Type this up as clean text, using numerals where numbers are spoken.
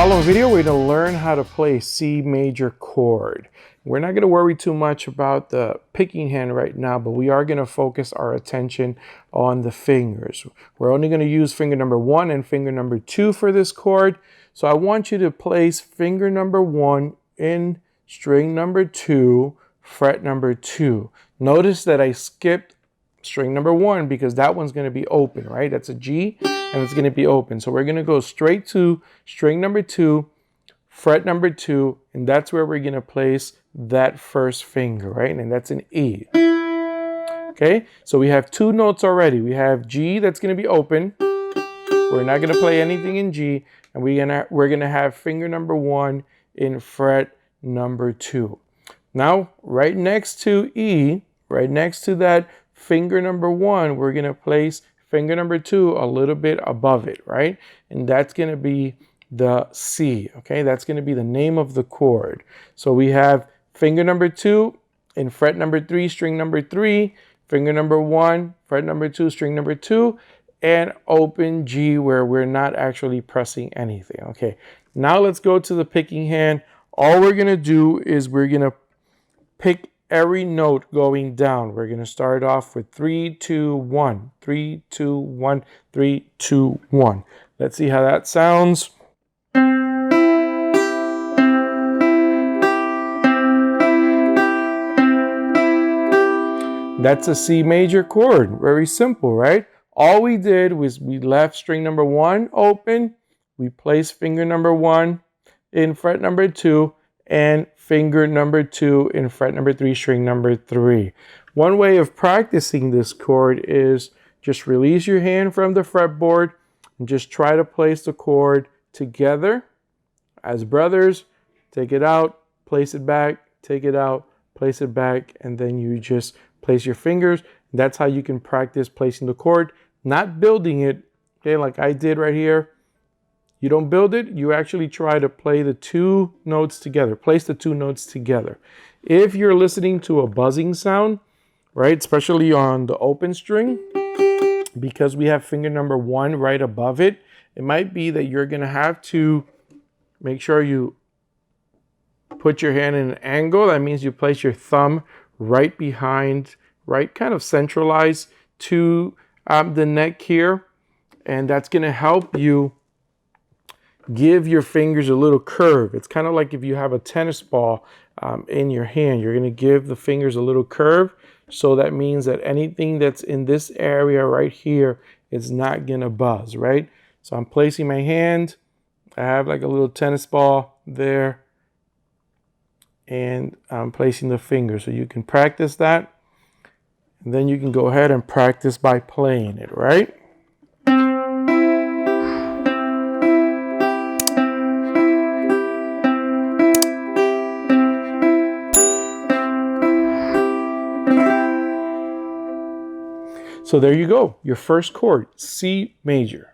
following video, we're going to learn how to play C major chord. We're not going to worry too much about the picking hand right now, but we are going to focus our attention on the fingers. We're only going to use finger number 1 and finger number 2 for this chord. So I want you to place finger number 1 in string number 2, fret number 2. Notice that I skipped string number 1 because that one's going to be open, right? That's a G and it's going to be open. So we're going to go straight to string number 2, fret number 2, and that's where we're going to place that first finger, right? And that's an E. Okay, so we have 2 notes already. We have G that's going to be open. We're not going to play anything in G, and we're gonna have finger number 1 in fret number 2. Now, right next to E, right next to that finger number 1, we're going to place finger number 2 a little bit above it, right? And that's going to be the C, okay? That's going to be the name of the chord. So we have finger number 2 in fret number 3, string number 3, finger number 1, fret number 2, string number 2, and open G where we're not actually pressing anything, okay? Now let's go to the picking hand. All we're going to do is we're going to pick every note going down. We're going to start off with 3, 2, 1, 3, 2, 1, 3, 2, 1. Let's see how that sounds. That's a C major chord. Very simple, right? All we did was we left string number 1 open. We placed finger number 1 in fret number 2 and finger number 2 in fret number 3, string number 3. One way of practicing this chord is just release your hand from the fretboard and just try to place the chord together as brothers. Take it out, place it back, take it out, place it back, and then you just place your fingers. That's how you can practice placing the chord, not building it, okay, like I did right here. You don't build it, you actually try to play the 2 notes together, place the 2 notes together. If you're listening to a buzzing sound, right, especially on the open string, because we have finger number 1 right above it, it might be that you're gonna have to make sure you put your hand in an angle. That means you place your thumb right behind, right kind of centralized to the neck here. And that's going to help you give your fingers a little curve. It's kind of like if you have a tennis ball in your hand, you're going to give the fingers a little curve. So that means that anything that's in this area right here is not going to buzz, right? So I'm placing my hand. I have like a little tennis ball there. And I'm placing the finger. So you can practice that. And then you can go ahead and practice by playing it, right? So there you go. Your first chord, C major.